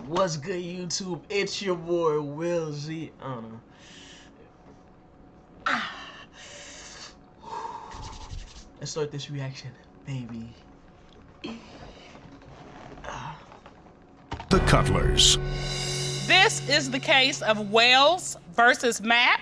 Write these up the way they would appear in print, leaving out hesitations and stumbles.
What's good, YouTube? It's your boy, Will Z. Let's start this reaction, baby. The Cutlers. This is the case of Wells versus Mapp.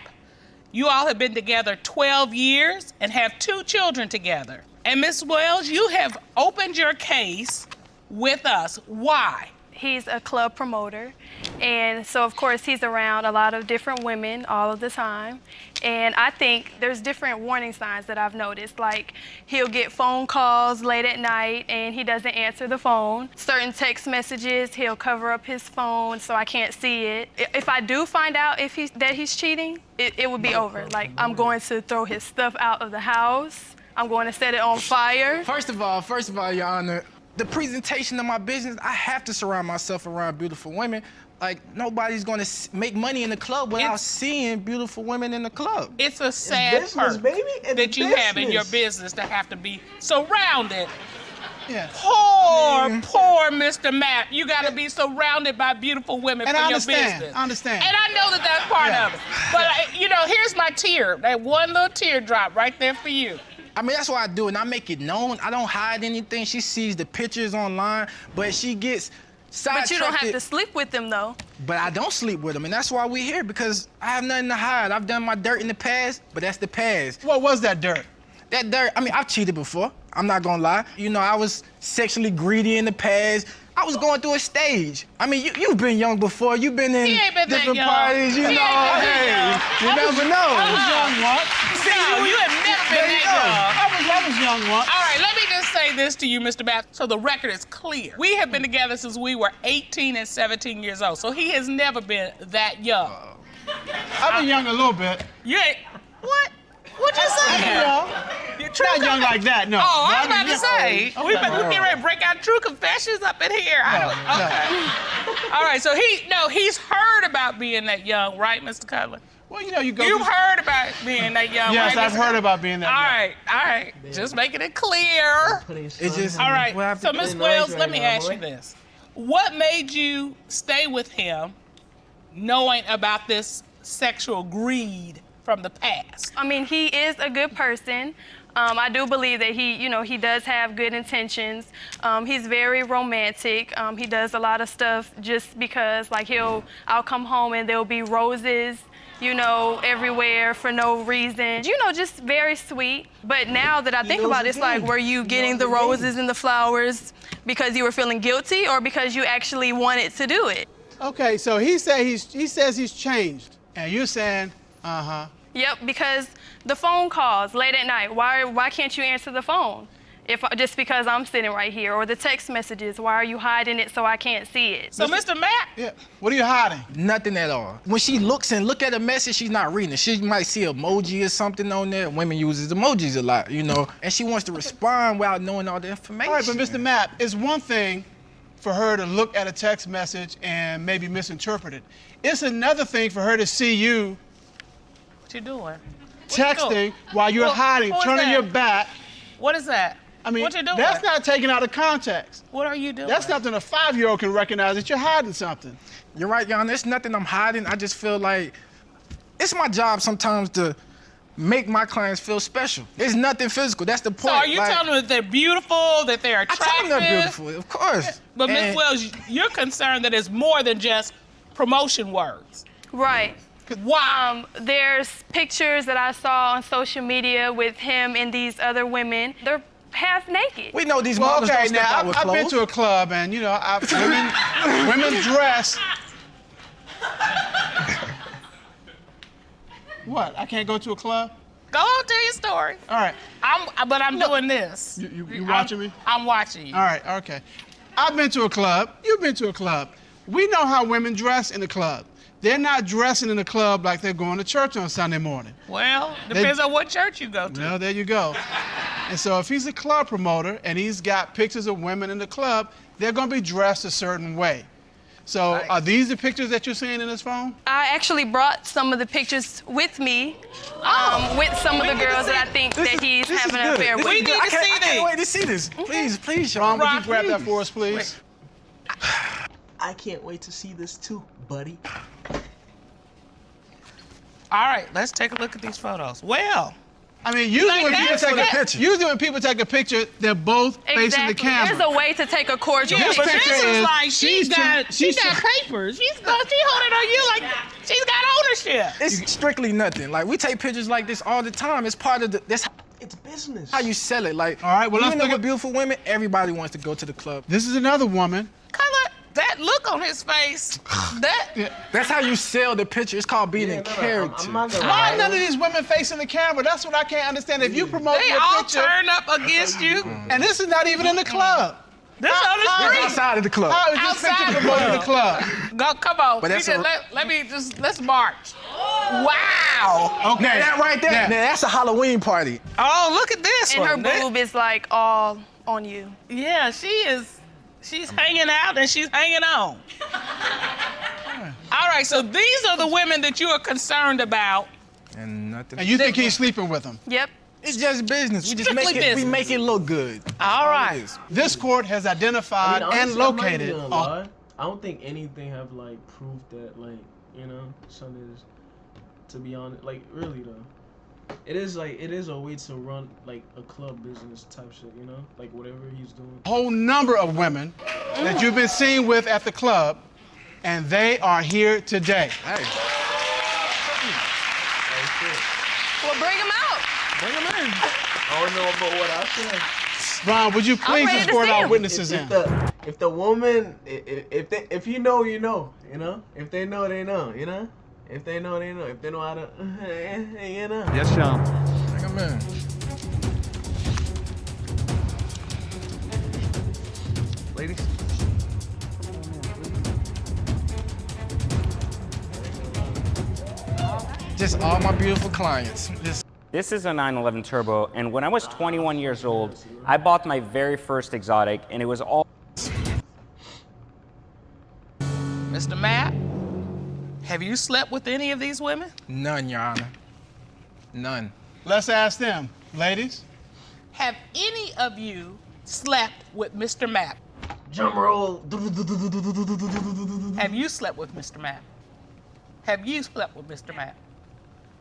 You all have been together 12 years and have 2 children together. And Miss Wells, you have opened your case with us. Why? He's a club promoter, and so of course he's around a lot of different women all of the time. And I think there's different warning signs that I've noticed, like he'll get phone calls late at night and he doesn't answer the phone. Certain text messages, he'll cover up his phone so I can't see it. If I do find out that he's cheating, it would be over. Like, I'm going to throw his stuff out of the house. I'm going to set it on fire. First of all, Your Honor, the presentation of my business, I have to surround myself around beautiful women. Like, nobody's gonna make money in the club without seeing beautiful women in the club. It's a sad perk that you have in your business to have to be surrounded. Yeah. Poor Mr. Mapp. You gotta be surrounded by beautiful women for your business. I understand. And I know that that's part of it. But, you know, here's my tear. That one little teardrop right there for you. I mean, that's what I do, and I make it known. I don't hide anything. She sees the pictures online, but she gets sidetracked. But you don't have to sleep with them, though. But I don't sleep with them, and that's why we're here, because I have nothing to hide. I've done my dirt in the past, but that's the past. What was that dirt? That dirt, I mean, I've cheated before. I'm not gonna lie. You know, I was sexually greedy in the past. I was going through a stage. I mean, you've been young before. You've been in different parties, you know. Hey, you never know. I was young once. No, you have never been that young. I was young once. All right, let me just say this to you, Mr. Mapp, so the record is clear. We have been together since we were 18 and 17 years old, so he has never been that young. I've been young a little bit. You ain't, what? What'd you say? Not young like that, no. Oh, I was about to say, we getting ready to break out true confessions up in here. Okay. All right, so he's heard about being that young, right, Mr. Cutler? Well, you know, You've heard about being that young, yes, right? I've heard about being that young. All right. Just making it clear. It's just, All right, so Ms. Wells, let me ask you this. What made you stay with him knowing about this sexual greed from the past? I mean, he is a good person. I do believe that he does have good intentions. He's very romantic. He does a lot of stuff just because, like, I'll come home and there'll be roses, you know, everywhere for no reason. You know, just very sweet. But now that I think about it, it's like, were you getting the roses and the flowers because you were feeling guilty or because you actually wanted to do it? Okay, so he says he's changed, and you're saying, Yep, because the phone calls late at night, why can't you answer the phone? Just because I'm sitting right here, or the text messages, why are you hiding it so I can't see it? So, Mr. Mapp? Yeah. What are you hiding? nothing at all. When she look at a message, she's not reading it. She might see emoji or something on there. Women uses emojis a lot, you know, and she wants to respond without knowing all the information. All right, but Mr. Mapp, it's one thing for her to look at a text message and maybe misinterpret it. It's another thing for her to see you What you doing? texting while you're hiding, turning your back. What is that? I mean, what you doing? that's not taken out of context. What are you doing? That's something a 5-year-old can recognize that you're hiding something. You're right, Jan. There's nothing I'm hiding. I just feel like it's my job sometimes to make my clients feel special. There's nothing physical. That's the point. So are you telling them that they're beautiful, that they're attractive? I tell them they're beautiful, of course. But Ms. Wells, you're concerned that it's more than just promotion words. Right. Why? There's pictures that I saw on social media with him and these other women. They're half naked. We know these Well, models okay, don't step now out with I've clothes. been to a club and, you know, women dress. What? I can't go to a club? Go on, tell your story. All right. I'm doing this. You watching me? I'm watching you. All right, okay. I've been to a club. You've been to a club. We know how women dress in the club. They're not dressing in the club like they're going to church on Sunday morning. Well, depends on what church you go to. Well, there you go. And so if he's a club promoter and he's got pictures of women in the club, they're going to be dressed a certain way. So are these the pictures that you're seeing in his phone? I actually brought some of the pictures with me, with some of the girls that I think that he's having an affair with. We need to see I can't wait to see this. Please, Ron, would you Ron, grab that please. for us, please? I can't wait to see this too, buddy. All right, let's take a look at these photos. Well, I mean, usually when people take a picture, they're both facing the camera. There's a way to take a cordial yeah, picture. but this picture is is- like she got papers. She holding on you like she's got ownership. It's strictly nothing. Like, we take pictures like this all the time. It's part of that's It's business. how you sell it. Like, All right, well, let's even though look we're at- beautiful women, everybody wants to go to the club. This is another woman. That look on his face. That's how you sell the picture. It's called being in I'm character. not gonna Why lie. none of these women facing the camera? That's what I can't understand. If you promote They your all picture, turn up against you. and this is not even in the club. This on the It's street. outside of the club. How is this Outside picture the promoting the club? Go, come on. But that's Let's march. Wow. Okay. Now, that right there, Yeah. now that's a Halloween party. Oh, look at this And her one. boob is like all on you. Yeah, she's hanging out and she's hanging on. All right, so these are the women that you are concerned about. And nothing. And you think he's sleeping with them? Yep. It's just business. We just Strictly make it. We business. make it look good. All right. This court has identified and honestly, I'm not even located. gonna lie. I don't think anything have like proof that like something is. To be honest, like really though, it is a way to run like a club business type shit. Like whatever he's doing. A whole number of women that you've been seen with at the club, and they are here today. Hey, Well, bring them out. bring them in. I don't know about what I said. Ron, would you please ready to escort see our 'em. witnesses in? If the woman, if you know, you know. If they know, they know. If they know, they know. If they know how to, Yes, Sean. Bring them in. Ladies. Just all my beautiful clients. Just This is a 911 Turbo, and when I was 21 years old, I bought my very first exotic, and it was all Mr. Matt, have you slept with any of these women? none, Your Honor. None. Let's ask them. Ladies? Have any of you slept with Mr. Matt? drum roll. Have you slept with Mr. Matt? Have you slept with Mr. Matt?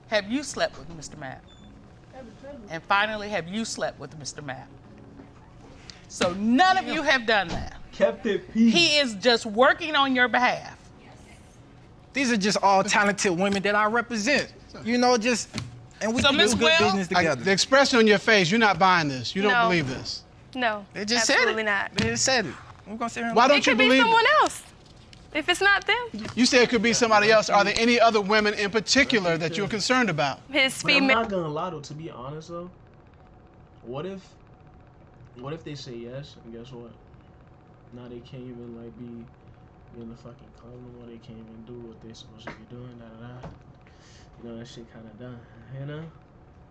Have you slept with Mr. Matt? And finally, have you slept with Mr. Matt? So none of you have done that. Kept it peace. He is just working on your behalf. These are just all talented women that I represent. And we So, do Miss good Will? business together. The expression on your face, you're not buying this. You don't No. believe this. No. They just absolutely said it. not. They just said it. We're gonna sit here and Why It don't you could be believe someone it? else. If it's not them, You said it could be somebody else. Are there any other women in particular that you're concerned about? his But I'm female. not gonna lie though, to be honest though, what if they say yes and guess what? Now they can't even like be in the fucking club no more. They can't even do what they're supposed to be doing. That shit kind of done.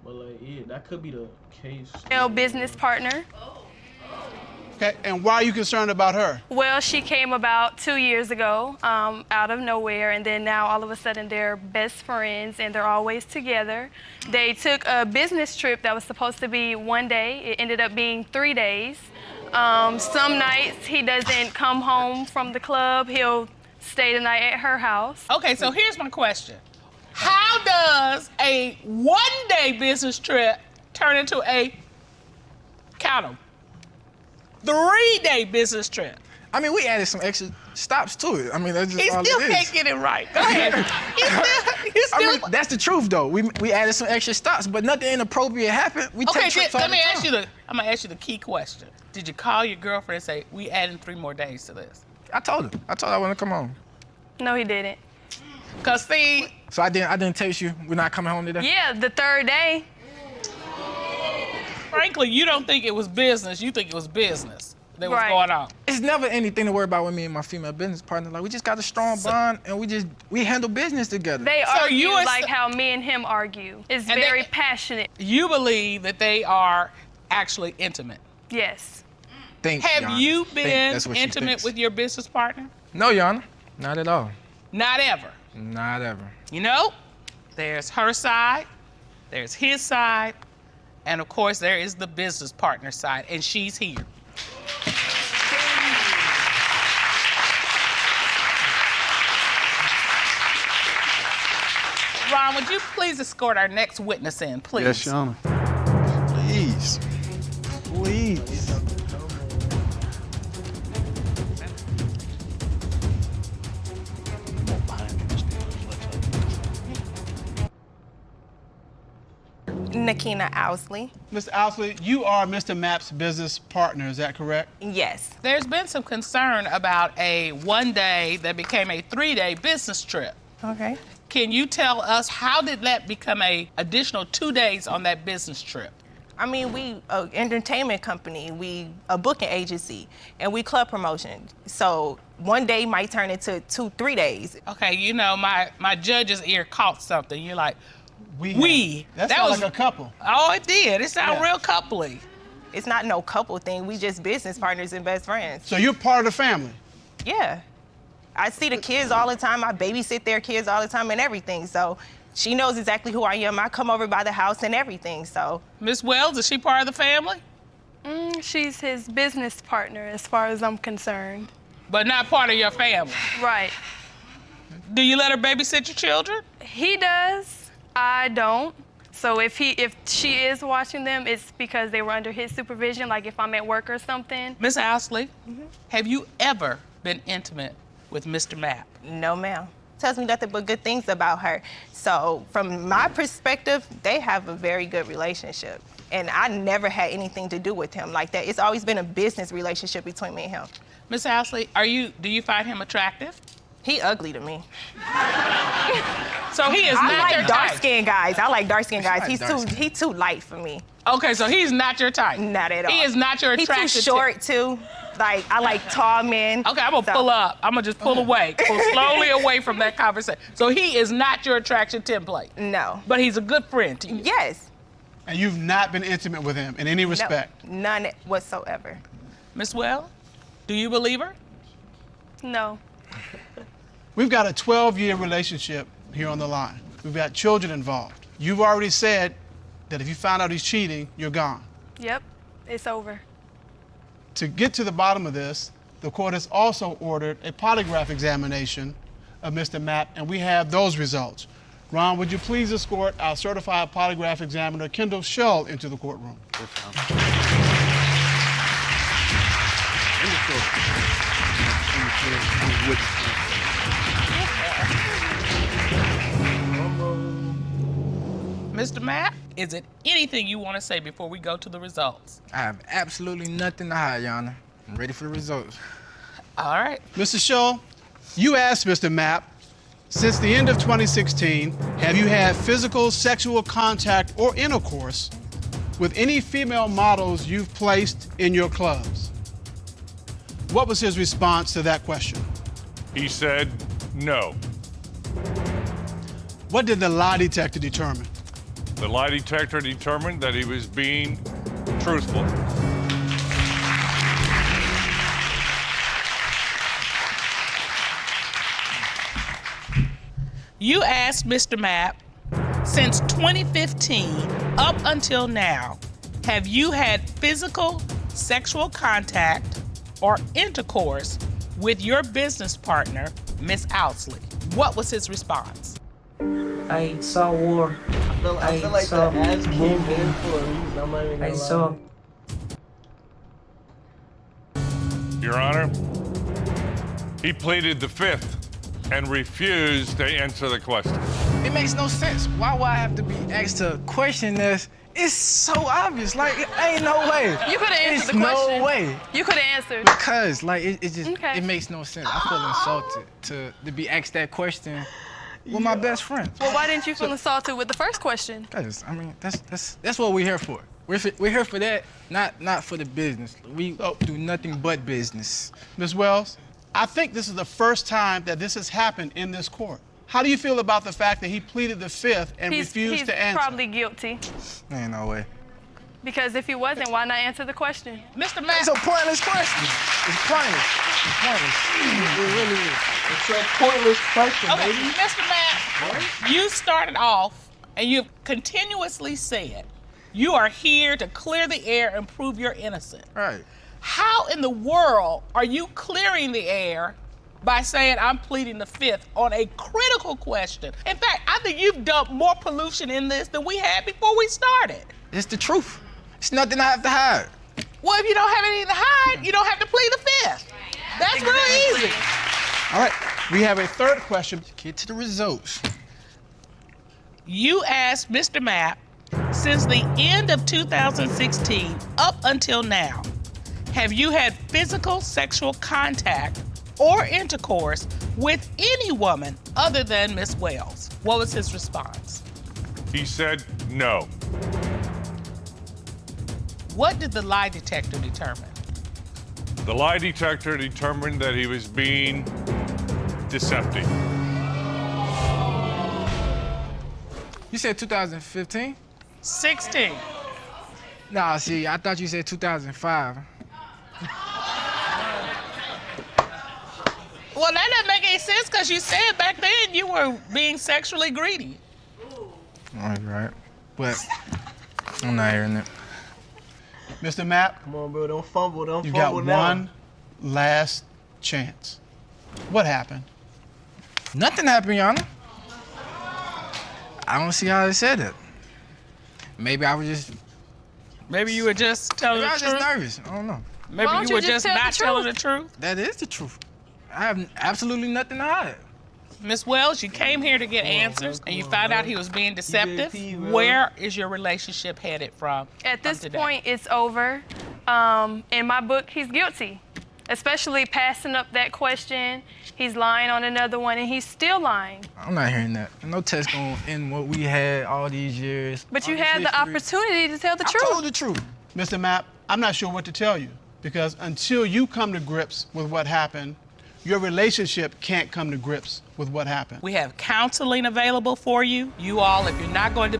But like yeah, that could be the case. Business partner. Okay, and why are you concerned about her? Well, she came about 2 years ago, out of nowhere, and then now all of a sudden they're best friends and they're always together. They took a business trip that was supposed to be 1 day. It ended up being 3 days. Some nights he doesn't come home from the club. He'll stay the night at her house. Okay, so here's my question. How does a 1-day business trip turn into a, count 'em, 3-day business trip? I mean, we added some extra stops to it. I mean, that's just He all still it can't is. get it right. Go ahead. I mean, that's the truth, though. We added some extra stops, but nothing inappropriate happened. We Okay, take trips all let the me time. ask you I'm gonna ask you the key question. Did you call your girlfriend and say, we adding 3 more days to this? I told her. I told her I want to come home. No, he didn't. Cause see, So I didn't text you. We're not coming home today. Yeah, the 3rd day. frankly, you don't think it was business. You think it was business that was Right. going on. It's never anything to worry about with me and my female business partner. Like, we just got a strong bond, and we handle business together. They So argue you are like s- how me and him argue. It's And very they- passionate. You believe that they are actually intimate. Yes. Think, Have Yana. you Think been that's what she intimate thinks. with your business partner? No, Yana. Not at all. Not ever. Not ever. You know, there's her side, there's his side, and of course there is the business partner side, and she's here. Ron, would you please escort our next witness in, please? Yes, Your Honor. Please. Please. Nakina Owsley. Mr. Owsley, you are Mr. Mapp's business partner, is that correct? Yes. There's been some concern about a 1 day that became a 3-day business trip. Okay. Can you tell us how did that become a additional 2 days on that business trip? I mean, we an entertainment company, we a booking agency, and we club promotion. So 1 day might turn into 2-3 days. Okay, you know, my judge's ear caught something. You're like, That sounds like a couple. Oh, it did. It sounded real coupley. It's not no couple thing. We just business partners and best friends. So you're part of the family? Yeah. I see the kids all the time. I babysit their kids all the time and everything. So she knows exactly who I am. I come over by the house and everything, so. Miss Wells, is she part of the family? She's his business partner as far as I'm concerned. But not part of your family? Right. Do you let her babysit your children? He does. I don't. So if she is watching them, it's because they were under his supervision, like if I'm at work or something. Miss Owsley, have you ever been intimate with Mr. Mapp? No, ma'am. Tells me nothing but good things about her. So from my perspective, they have a very good relationship. And I never had anything to do with him like that. It's always been a business relationship between me and him. Miss Owsley, do you find him attractive? He ugly to me. So he is not your type. I like dark-skinned guys. I like dark-skinned guys. He's too light for me. Okay, so he's not your type? Not at all. He is not your attractive. He's too short, too. Like, I like tall men. Okay, I'm gonna pull up. I'm gonna just pull away. Pull slowly away from that conversation. So he is not your attraction template? No. But he's a good friend to you? Yes. And you've not been intimate with him in any respect? No, none whatsoever. Miss Well, do you believe her? No. We've got a 12-year relationship here on the line. We've got children involved. You've already said that if you find out he's cheating, you're gone. Yep, it's over. To get to the bottom of this, the court has also ordered a polygraph examination of Mr. Mapp, and we have those results. Ron, would you please escort our certified polygraph examiner, Kendall Shull, into the courtroom? Mr. Mapp, is it anything you want to say before we go to the results? I have absolutely nothing to hide, Your Honor. I'm ready for the results. All right. Mr. Shull, you asked Mr. Mapp, since the end of 2016, have you had physical sexual contact or intercourse with any female models you've placed in your clubs? What was his response to that question? He said no. What did the lie detector determine? The lie detector determined that he was being truthful. You asked Mr. Mapp, since 2015 up until now, have you had physical sexual contact or intercourse with your business partner, Miss Owsley? What was his response? I saw war. I feel like the ass came in for a reason. I'm not even gonna I saw. Your Honor, he pleaded the fifth and refused to answer the question. It makes no sense. Why would I have to be asked a question that's it's so obvious? Like, it ain't no way. You could have answered It's the question. no way. You could have answered. Because, like, it just, Okay. it makes no sense. I feel insulted to be asked that question with my best friend. Well, why didn't you feel insulted with the first question? Because, I mean, that's what we're here for. We're here for that, not for the business. We do nothing but business. Ms. Wells, I think this is the first time that this has happened in this court. How do you feel about the fact that he pleaded the fifth and refused to answer? He's probably guilty. Ain't no way. Because if he wasn't, why not answer the question? Mr. Mapp. It's a pointless question. It's pointless. It's pointless. It really is. It's a pointless question, Okay, baby. Mr. Mapp, you started off and you've continuously said you are here to clear the air and prove you're innocent. Right. How in the world are you clearing the air by saying I'm pleading the fifth on a critical question. In fact, I think you've dumped more pollution in this than we had before we started. It's the truth. It's nothing I have to hide. Well, if you don't have anything to hide, you don't have to plead the fifth. That's real easy. All right, we have a third question. Get to the results. You asked Mr. Mapp, since the end of 2016 up until now, have you had physical sexual contact or intercourse with any woman other than Miss Wells? What was his response? He said no. What did the lie detector determine? The lie detector determined that he was being deceptive. You said 2015? 16. Nah, see, I thought you said 2005. Well, that doesn't make any sense because you said back then you were being sexually greedy. All right. But I'm not hearing it. Mr. Mapp, Come on, bro. Don't fumble. Don't you got fumble now. one last chance. What happened? Nothing happened, Your Honor. I don't see how they said it. Maybe I was just... Maybe you were just telling Maybe I the was truth. just nervous. I don't know. Maybe Why don't you were you just just tell not the telling truth? the truth. That is the truth. I have absolutely nothing to hide. Miss Wells, you came here to get answers, and you found out he was being deceptive. EJP, bro. Where is your relationship headed from? At this today? point, it's over. In my book, he's guilty, especially passing up that question. He's lying on another one, and he's still lying. I'm not hearing that. No test gonna end what we had all these years. But you all this had the history. opportunity to tell the I truth. told the truth. Mr. Mapp, I'm not sure what to tell you because until you come to grips with what happened, your relationship can't come to grips with what happened. We have counseling available for you. You all, if you're not going to